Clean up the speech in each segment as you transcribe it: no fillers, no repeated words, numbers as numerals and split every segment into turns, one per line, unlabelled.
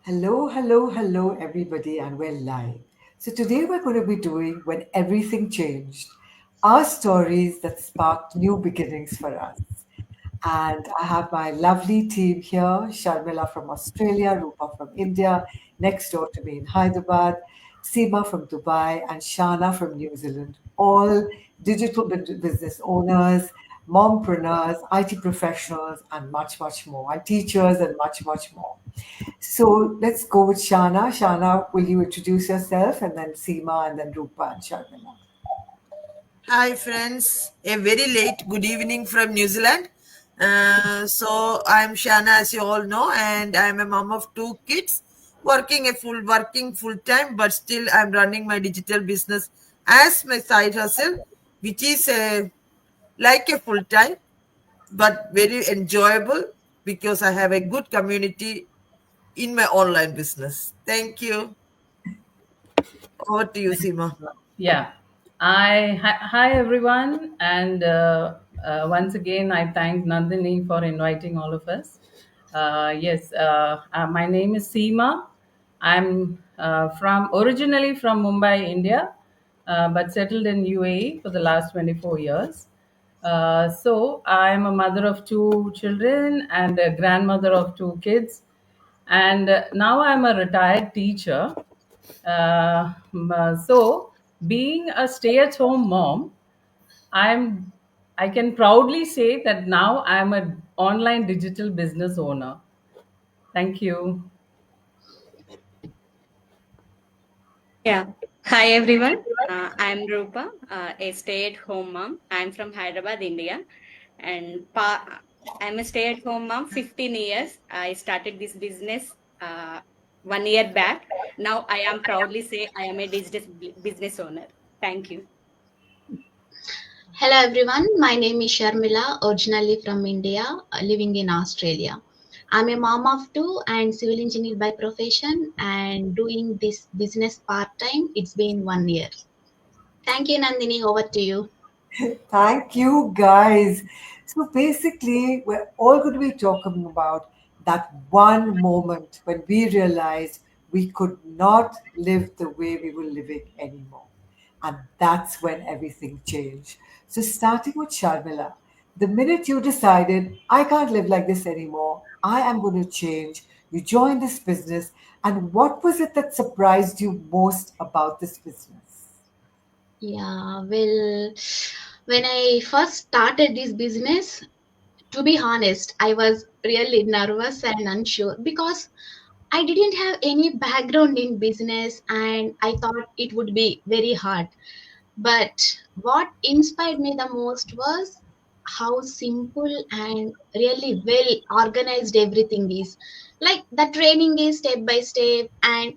Hello, everybody, and we're live. So, today we're going to be doing When Everything Changed, our stories that sparked new beginnings for us. And I have my lovely team here, Sharmila from Australia, Rupa from India, next door to me in Hyderabad, Sima from Dubai, and Shana from New Zealand, all digital business owners, mompreneurs, IT professionals, and much more, and teachers, and much more. So let's go with Shana. Shana, will you introduce yourself, and then Seema, and then Rupa and Sharmila?
Hi, friends. A very late good evening from New Zealand. So I'm Shana, as you all know, and I'm a mom of two kids, working full time, but still I'm running my digital business as my side hustle, which is like a full time, but very enjoyable because I have a good community in my online business. Thank you. Over to you, Sima.
Yeah. Hi everyone, and once again, I thank Nandini for inviting all of us. Yes, my name is Sima. I'm from originally from Mumbai, India, but settled in UAE for the last 24 years. So I'm a mother of two children and a grandmother of two kids, and now I'm a retired teacher. So, being a stay-at-home mom, I'm I can proudly say that now I'm an online digital business owner. Thank you.
Yeah. Hi everyone. I'm Rupa, a stay-at-home mom. I'm from Hyderabad, India, and I'm a stay-at-home mom. 15 years. I started this business 1 year back. Now I am proudly say I am a digital business owner. Thank you.
Hello everyone, my name is Sharmila, originally from India, living in Australia. I'm a mom of two and civil engineer by profession and doing this business part time. It's been 1 year. Thank you, Nandini. Over to you.
Thank you, guys. So basically, we're all going to be talking about that one moment when we realized we could not live the way we were living anymore. And that's when everything changed. So, starting with Sharmila, the minute you decided, I can't live like this anymore, I am going to change, you joined this business. And what was it that surprised you most about this business?
Yeah, well, when I first started this business, to be honest, I was really nervous and unsure because I didn't have any background in business and I thought it would be very hard. But what inspired me the most was how simple and really well organized everything is. Like the training is step by step and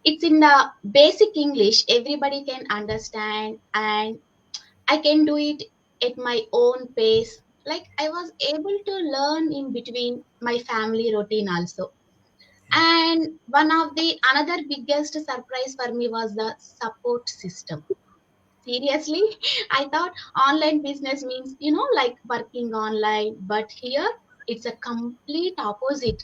it's in the basic English, everybody can understand, and I can do it at my own pace. Like I was able to learn in between my family routine also. And one of the another biggest surprise for me was the support system. Seriously, I thought online business means, like working online, but here it's a complete opposite.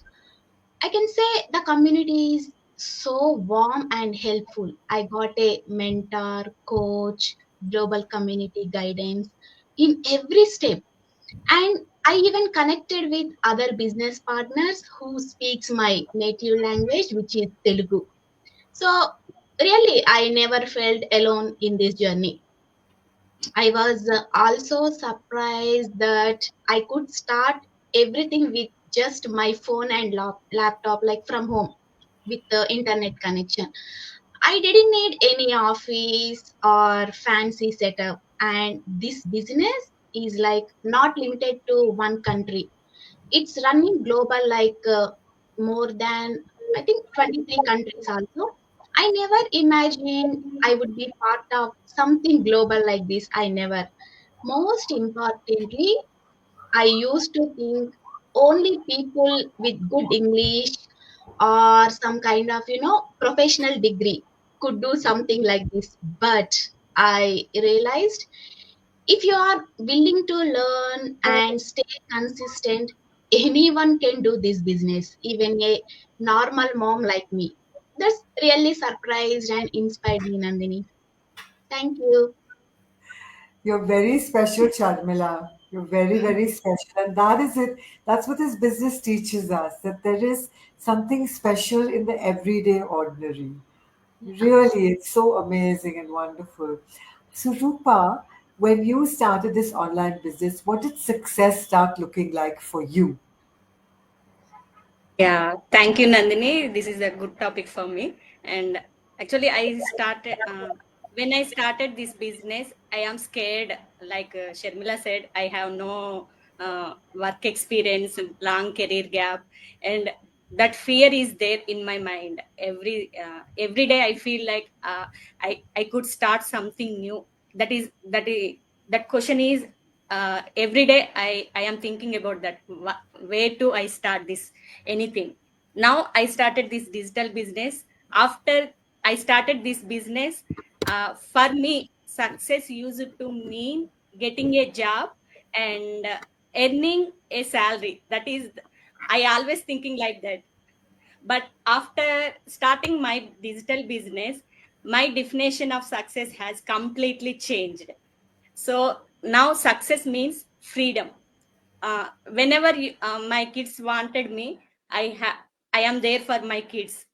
I can say the community is so warm and helpful. I got a mentor, coach, global community guidance in every step. And I even connected with other business partners who speaks my native language, which is Telugu. So really, I never felt alone in this journey. I was also surprised that I could start everything with just my phone and laptop, like from home with the internet connection. I didn't need any office or fancy setup, and this business is like not limited to one country. It's running global, like more than I think 23 countries also. I never imagined I would be part of something global like this. I never. Most importantly, I used to think only people with good English or some kind of, professional degree could do something like this. But I realized if you are willing to learn and stay consistent, anyone can do this business, even a normal mom like me. That's really surprised and inspired me, Nandini. Thank you.
You're very special, Charmila. You're very, very special. And that is it. That's what this business teaches us, that there is something special in the everyday ordinary. Really, it's so amazing and wonderful. So, Rupa, when you started this online business, what did success start looking like for you?
Yeah, thank you, Nandini. This is a good topic for me. And actually, I started when I started this business. I am scared, like Sharmila said. I have no work experience, long career gap, and that fear is there in my mind. Every day, I feel like I could start something new. That question is every day. I am thinking about that. Where do I start this? Anything. Now I started this digital business. After I started this business, for me success used to mean getting a job and earning a salary. That is, I always thinking like that. But after starting my digital business, my definition of success has completely changed. So now success means freedom. Whenever my kids wanted me, I am there for my kids,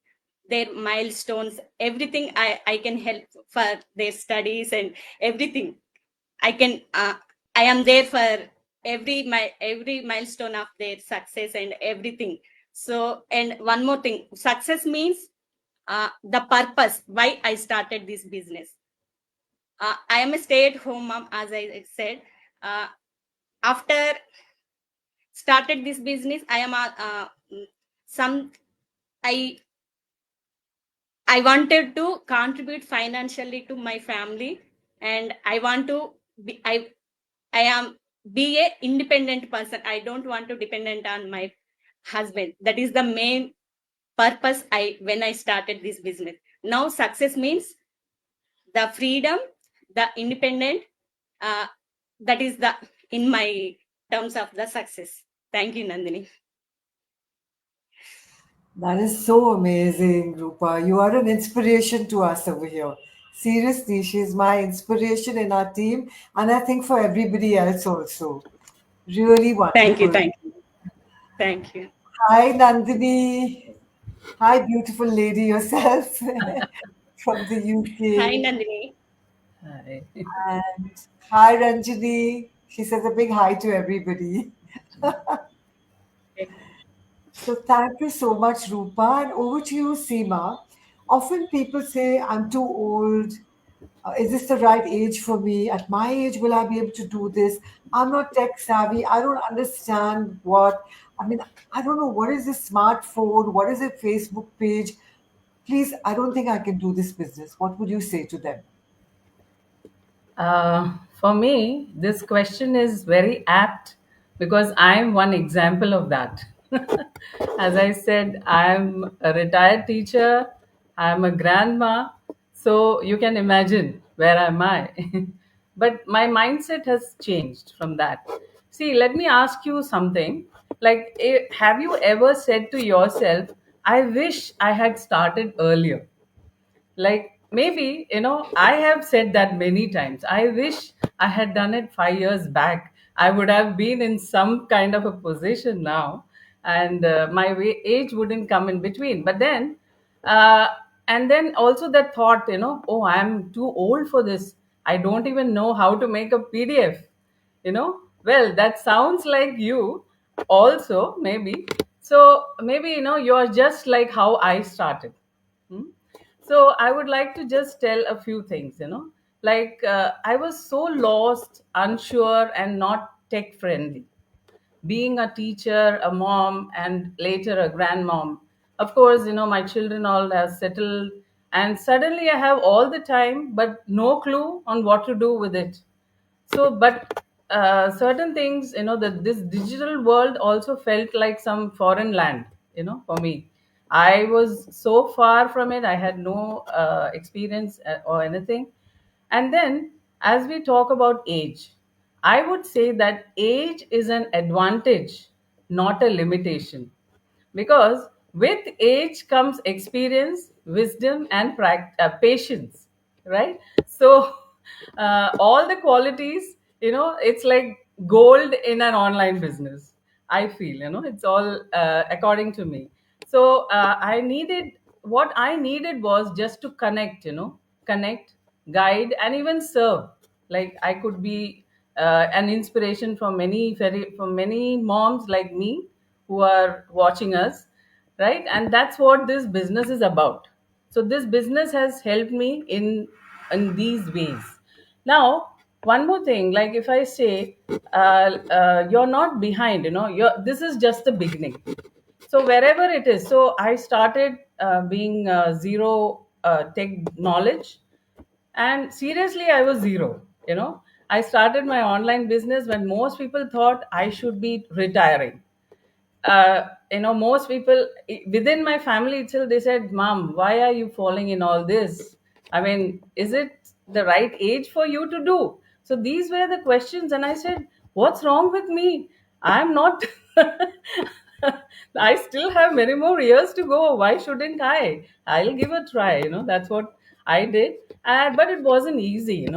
their milestones, everything. I can help for their studies and everything. I can I am there for every milestone of their success and everything. So, and one more thing, success means the purpose why I started this business. I am a stay at home mom, as I said. uh, After started this business, I am some i I wanted to contribute financially to my family, and I want to be I am be a independent person. I don't want to dependent on my husband. That is the main purpose I when I started this business. Now success means the freedom, the independent. uh, that is the in my terms of the success. Thank you, Nandini.
That is so amazing, Rupa. You are an inspiration to us over here. Seriously, she's my inspiration in our team, and I think for everybody else also. Really
Thank you,
wonderful.
thank you, thank you.
Hi, Nandini. Hi, beautiful lady yourself from the
Hi,
UK.
Nandini.
Hi.
And hi, Ranjini. She says a big hi to everybody. So thank you so much, Rupa. And over to you, Seema. Often people say, I'm too old. Is this the right age for me? At my age, will I be able to do this? I'm not tech savvy. I don't understand what. I mean, I don't know what is a smartphone? What is a Facebook page? Please, I don't think I can do this business. What would you say to them?
For me, this question is very apt because I'm one example of that. As I said, I'm a retired teacher, I'm a grandma, so you can imagine where am I. But my mindset has changed from that. See, let me ask you something. Like, have you ever said to yourself, I wish I had started earlier? Like, maybe, I have said that many times. I wish I had done it 5 years back. I would have been in some kind of a position now, and my age wouldn't come in between. But then uh, and then also that thought, oh, I'm too old for this. I don't even know how to make a PDF. Well, that sounds like you also, maybe. So maybe, you're just like how I started. Hmm? So I would like to just tell a few things, like I was so lost, unsure, and not tech friendly. Being a teacher, a mom, and later a grandmom. Of course, my children all have settled, and suddenly I have all the time, but no clue on what to do with it. So, but certain things, that this digital world also felt like some foreign land, for me. I was so far from it. I had no experience or anything. And then, as we talk about age, I would say that age is an advantage, not a limitation, because with age comes experience, wisdom, and patience, right? So all the qualities, it's like gold in an online business, I feel. It's all according to me. So what I needed was just to connect, guide, and even serve. Like, I could be an inspiration for many moms like me who are watching us, right? And that's what this business is about. So this business has helped me in these ways. Now, one more thing, like, if I say, you're not behind, you're this is just the beginning. So wherever it is, so I started being zero tech knowledge, and seriously, I was zero. I started my online business when most people thought I should be retiring. Most people within my family itself, they said, "Mom, why are you falling in all this? I mean, is it the right age for you to do?" So these were the questions, and I said, "What's wrong with me? I'm not." I still have many more years to go. Why shouldn't I? I'll give a try. That's what I did. But it wasn't easy.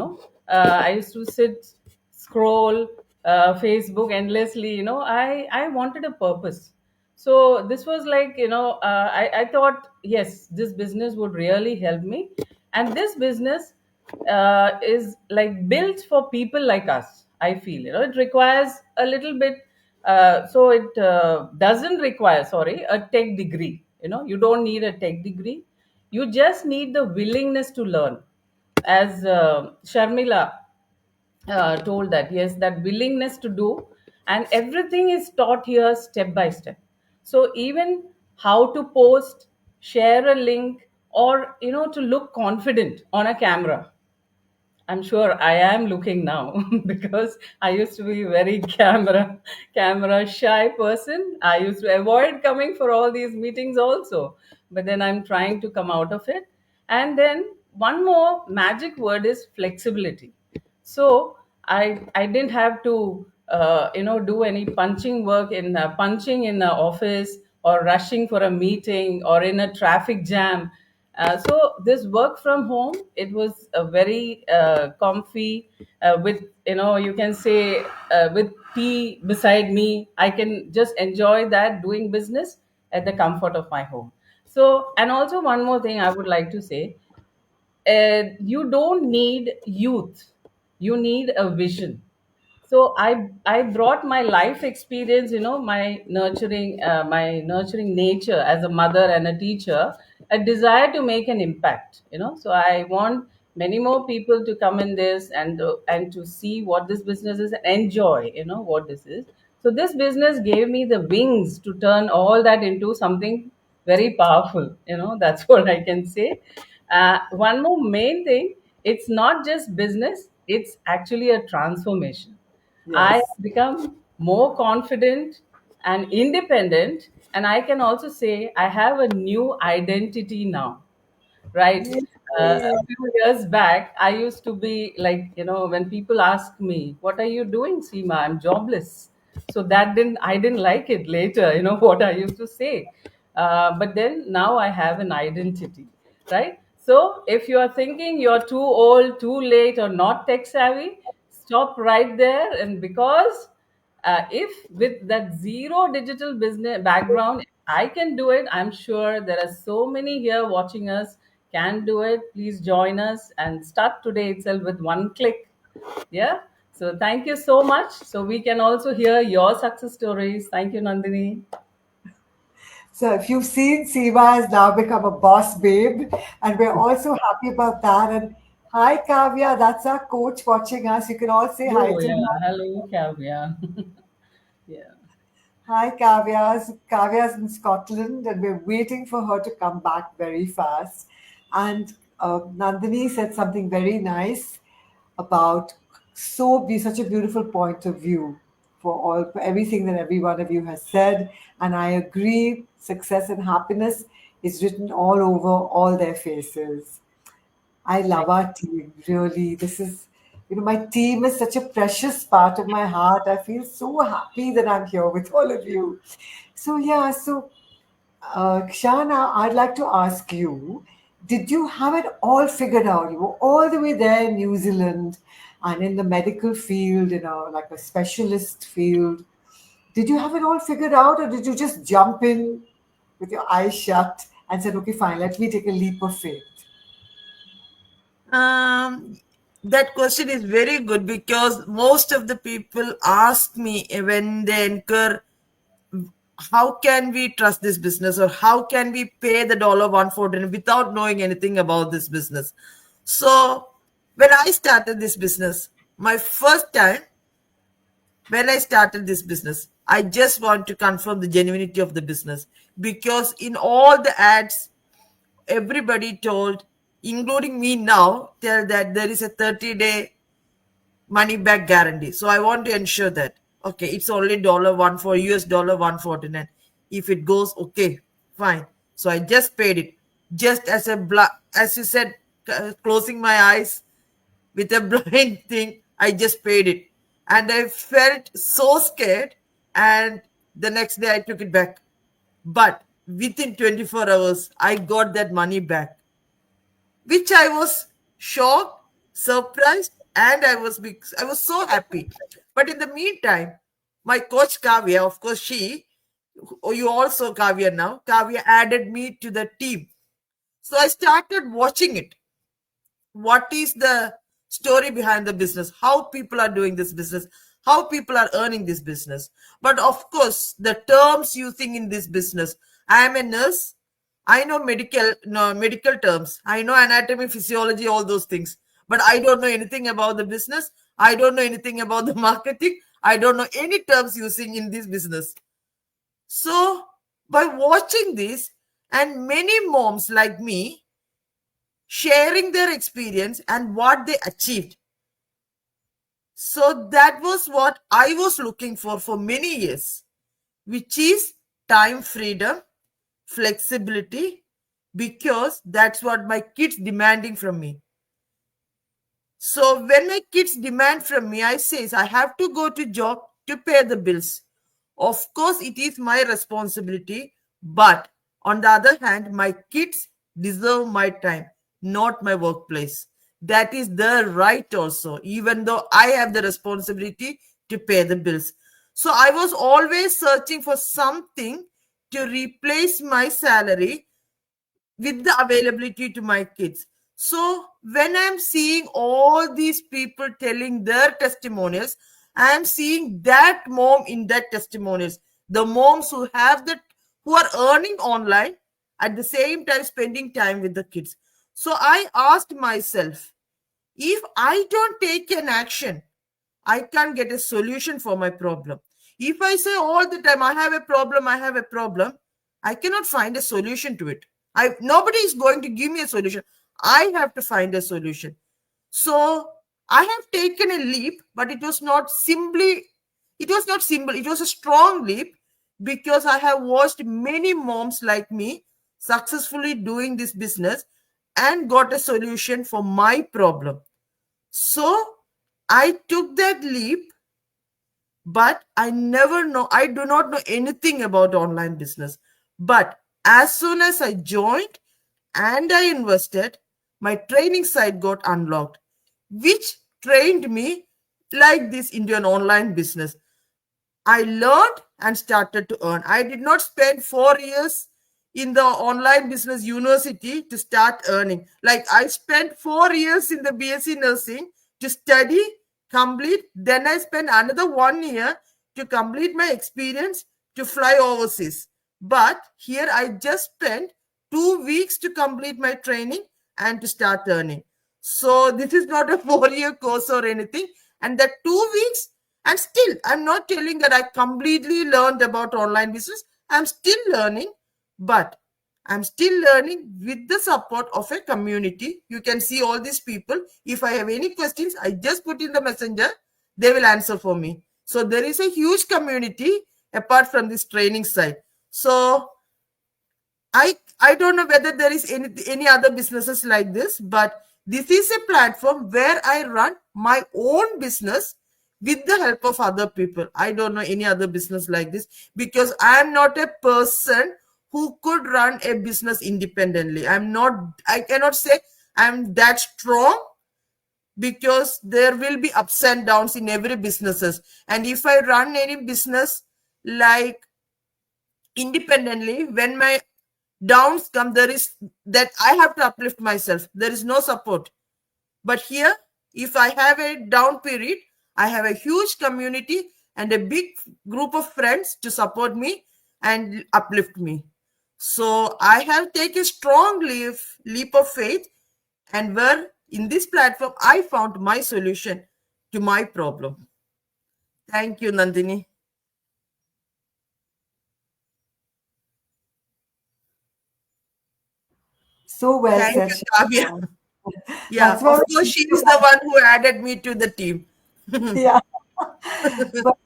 I used to sit, scroll Facebook endlessly. I wanted a purpose. So this was like, I thought, yes, this business would really help me. And this business is like built for people like us, I feel. It requires a little bit, so it doesn't require, sorry, a tech degree. You don't need a tech degree. You just need the willingness to learn. As Sharmila told, that yes, that willingness to do, and everything is taught here step by step. So even how to post, share a link, or to look confident on a camera. I'm sure I am looking now because I used to be a very camera shy person. I used to avoid coming for all these meetings also. But then I'm trying to come out of it. And then one more magic word is flexibility. So I didn't have to do any punching in the office, or rushing for a meeting, or in a traffic jam. So this work from home, it was a very comfy, with, you can say, with tea beside me, I can just enjoy that, doing business at the comfort of my home. So, and also one more thing I would like to say, you don't need youth, you need a vision. So I brought my life experience, my nurturing nature as a mother and a teacher, a desire to make an impact. So I want many more people to come in this, and to see what this business is, and enjoy what this is. So this business gave me the wings to turn all that into something very powerful. That's what I can say. One more main thing, it's not just business, it's actually a transformation. I
Yes.
have become more confident and independent, and I can also say I have a new identity now, right? A
Yay.
few years back, I used to be like, when people ask me, "What are you doing, Seema? I'm jobless." So I didn't like it later, what I used to say. But then now I have an identity, right? So if you are thinking you're too old, too late, or not tech savvy, stop right there. And because if with that zero digital business background I can do it, I'm sure there are so many here watching us can do it. Please join us and start today itself with one click. Yeah. So thank you so much. So we can also hear your success stories. Thank you, Nandini.
So if you've seen, Sima has now become a boss babe, and we're also happy about that. And hi, Kavya, that's our coach watching us. You can all say hi
Oh
to her.
yeah. Hello, Kavya. Yeah.
Hi, Kavya's. Kavya's in Scotland, and we're waiting for her to come back very fast. And Nandini said something very nice about such a beautiful point of view for everything that every one of you has said. And I agree, success and happiness is written all over all their faces. I love
Thank
our team, really. This is My team is such a precious part of my heart. I feel so happy that I'm here with all of you. So, yeah, so Kshana, I'd like to ask you, did you have it all figured out? You were all the way there in New Zealand and in the medical field, like a specialist field. Did you have it all figured out, or did you just jump in with your eyes shut and said, okay, fine, let me take a leap of faith?
Um, that question is very good because most of the people ask me when they incur, how can we trust this business or how can we pay the dollar 114 without knowing anything about this business. So when I started this business, my first time when I started this business, I just want to confirm the genuinity of the business because in all the ads, everybody told, including me now, tell that there is a 30-day money back guarantee. So I want to ensure that, okay, it's only dollar one for US dollar 149. If it goes, okay, fine. So I just paid it. Just as as you said, closing my eyes with a blind thing, I just paid it. And I felt so scared. And the next day I took it back. But within 24 hours, I got that money back, which I was shocked, surprised, and I was so happy. But in the meantime, my coach Kavya, of course, you also Kavya now, Kavya added me to the team. So I started watching it. What is the story behind the business, how people are doing this business, how people are earning this business. But of course, the terms using in this business, I am a nurse, I know medical terms, I know anatomy, physiology, all those things, but I don't know anything about the business. I don't know anything about the marketing. I don't know any terms using in this business. So by watching this, and many moms like me sharing their experience and what they achieved. So that was what I was looking for many years, which is time freedom, flexibility, because that's what my kids demanding from me. So when my kids demand from me, I says I have to go to job to pay the bills. Of course, it is my responsibility, but on the other hand, my kids deserve my time, not my workplace. That is their right also, even though I have the responsibility to pay the bills. So I was always searching for something to replace my salary with the availability to my kids. So when I'm seeing all these people telling their testimonials, I'm seeing that mom in that testimonials, the moms who are earning online at the same time spending time with the kids. So I asked myself, if I don't take an action, I can't get a solution for my problem. If I say all the time, I have a problem, I cannot find a solution to it. Nobody is going to give me a solution. I have to find a solution. So I have taken a leap, but it was not simple, it was a strong leap because I have watched many moms like me successfully doing this business and got a solution for my problem. So I took that leap, but I do not know anything about online business. But as soon as I joined and I invested, my training site got unlocked, which trained me like this into an online business. I learned and started to earn. I did not spend 4 years in the online business university to start earning. Like I spent 4 years in the BSc nursing to study, complete. Then I spent another 1 year to complete my experience to fly overseas. But here I just spent 2 weeks to complete my training and to start earning. So this is not a 4 year course or anything. And that 2 weeks, and still, I'm not telling that I completely learned about online business. I'm still learning, but I'm still learning with the support of a community. You can see all these people. If I have any questions, I just put in the messenger. They will answer for me. So there is a huge community apart from this training side. So I don't know whether there is any other businesses like this, but This is a platform where I run my own business with the help of other people. I don't know any other business like this because I am not a person who could run a business independently. I cannot say I'm that strong because there will be ups and downs in every businesses. And if I run any business like independently, when my downs come, there is that I have to uplift myself. There is no support. But here, if I have a down period, I have a huge community and a big group of friends to support me and uplift me. So I have taken a strong leap of faith, and where in this platform I found my solution to my problem. Thank you, Nandini.
So well
Thank
said,
you, Kavya.
Shana.
Yeah,
That's what I
of
was
course, she
thinking
is the
about.
one who added me to the team.
Yeah. But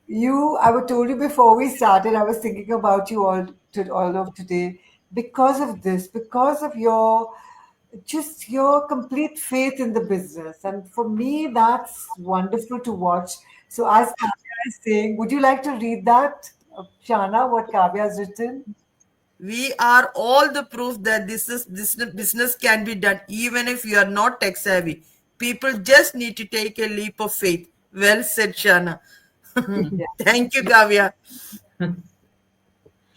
I was told you before we started, I was thinking about you all of today because of this, because of your complete faith in the business. And for me, that's wonderful to watch. So as Kavya is saying, would you like to read that, Shana, what Kavya has written?
We are all the proof that this business can be done even if you are not tech savvy. People just need to take a leap of faith. Well said, Shana.
Yeah,
Thank you, Kavya.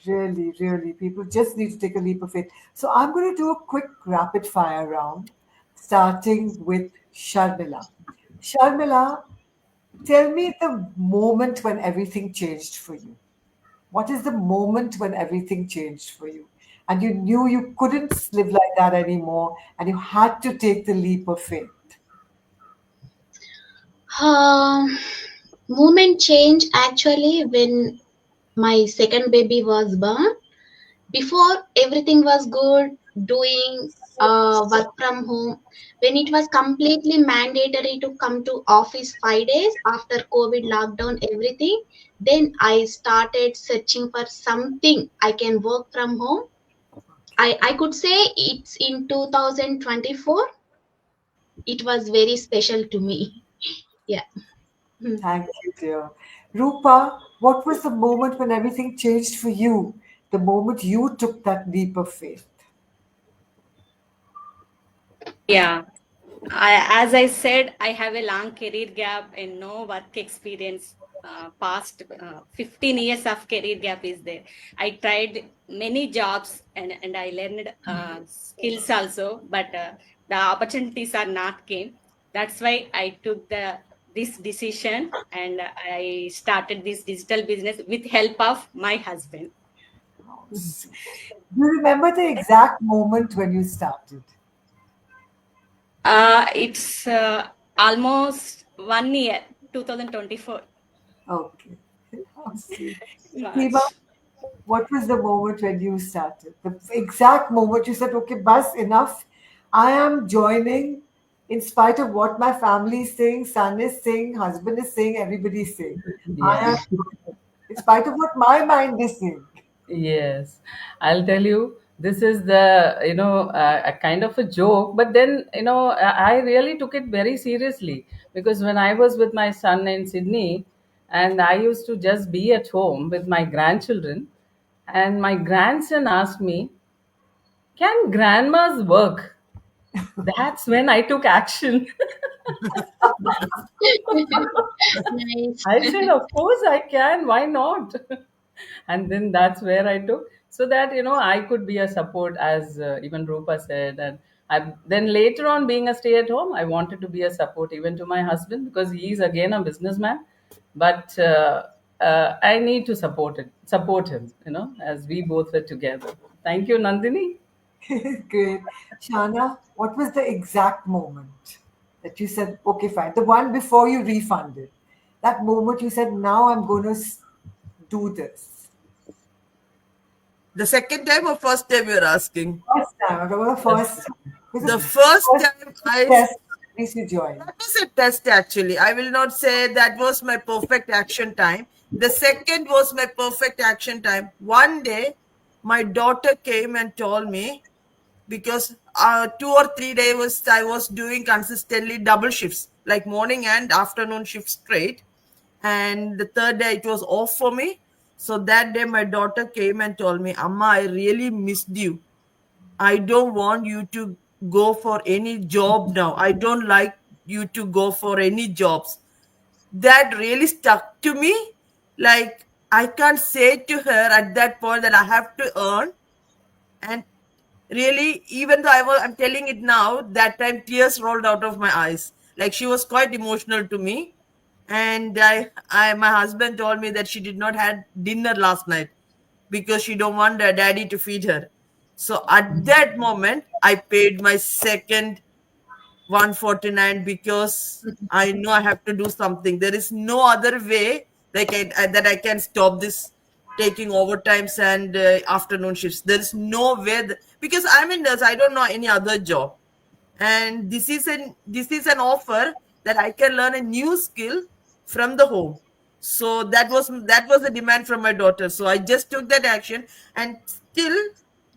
really, really. People just need to take a leap of faith. So I'm going to do a quick rapid fire round, starting with Sharmila. Sharmila, tell me the moment when everything changed for you. What is the moment when everything changed for you? And you knew you couldn't live like that anymore and you had to take the leap of faith.
Um, Moment change actually when my second baby was born. Before everything was good, doing work from home. When it was completely mandatory to come to office 5 days after COVID lockdown, everything, then I started searching for something I can work from home. I could say it's in 2024. It was very special to me. Yeah. Hmm.
Thank you, dear. Rupa, what was the moment when everything changed for you? The moment you took that leap of faith.
Yeah. As I said, I have a long career gap and no work experience. Past 15 years of career gap is there. I tried many jobs and I learned skills also, but the opportunities are not came. That's why I took this decision and I started this digital business with help of my husband.
Oh, sweet. Do you remember the exact moment when you started?
It's almost 1 year, 2024
Okay. How sweet. Seema,
March.
what was the moment when you started? The exact moment you said, okay, bus, enough. I am joining in spite of what my family is saying, son is saying, husband is saying, everybody is saying. I
Yeah.
am in spite of what my mind is saying.
Yes, I'll tell you, this is a kind of a joke, but then, I really took it very seriously because when I was with my son in Sydney and I used to just be at home with my grandchildren, and my grandson asked me, can grandmas work? That's when I took action.
Nice.
I said, of course I can. Why not? And then that's where I took so that I could be a support, as even Rupa said, and then later on being a stay-at-home, I wanted to be a support even to my husband because he's again a businessman, but I need to support him, as we both were together. Thank you, Nandini.
Great. Shana, what was the exact moment that you said, okay, fine, the one before you refunded? That moment you said, now I'm going to do this.
The second time or first time you're asking?
First time, I remember the first time. Because
The
the
first
first
time
test, at least you joined.
that was a test actually. I will not say that was my perfect action time. The second was my perfect action time. One day, my daughter came and told me, because 2 or 3 days I was doing consistently double shifts, like morning and afternoon shift straight. And the third day it was off for me. So that day my daughter came and told me, Amma, I really missed you. I don't want you to go for any job now. I don't like you to go for any jobs. That really stuck to me. Like, I can't say to her at that point that I have to earn. And really, even though I'm telling it now, that time tears rolled out of my eyes. Like, she was quite emotional to me. And my husband told me that she did not had dinner last night because she don't want her daddy to feed her. So at that moment, I paid my second 149 because I know I have to do something. There is no other way that I can stop this taking overtimes and afternoon shifts. There is no way because I'm in nurse. I don't know any other job, and this is an offer that I can learn a new skill from the home. So that was the demand from my daughter. So I just took that action, and still,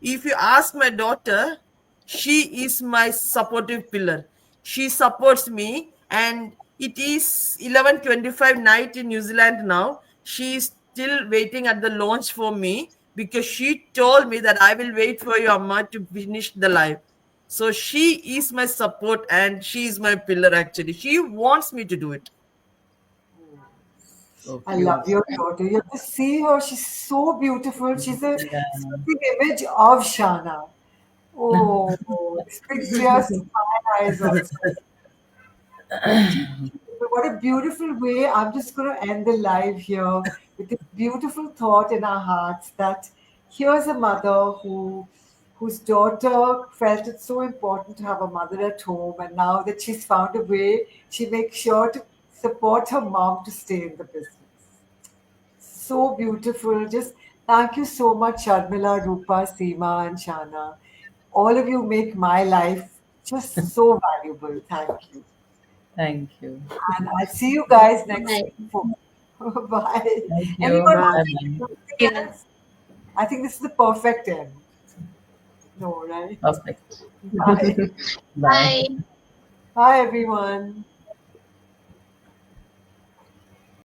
if you ask my daughter, she is my supportive pillar. She supports me, and it is 11:25 night in New Zealand now. She is still waiting at the launch for me because she told me that I will wait for your amma to finish the live. So she is my support and she is my pillar actually. She wants me to do it.
So
I love your
beautiful.
daughter. You have to see her. She's so beautiful. She's a
Yeah.
spitting image of Shana. Oh, this brings tears to my eyes also. But what a beautiful way. I'm just going to end the live here with this beautiful thought in our hearts that here's a mother whose daughter felt it so important to have a mother at home, and now that she's found a way, she makes sure to support her mom to stay in the business. So beautiful. Just thank you so much, Sharmila, Rupa, Seema, and Shana. All of you make my life just so valuable. Thank you.
Thank you.
And I'll see you guys next
Bye.
week. Bye.
Thank you.
Anyone
Bye.
want to
Bye
say
bye.
something
Yeah.
else? I think this is the perfect end. No, right?
Perfect.
Bye.
Bye.
Bye.
Bye, everyone.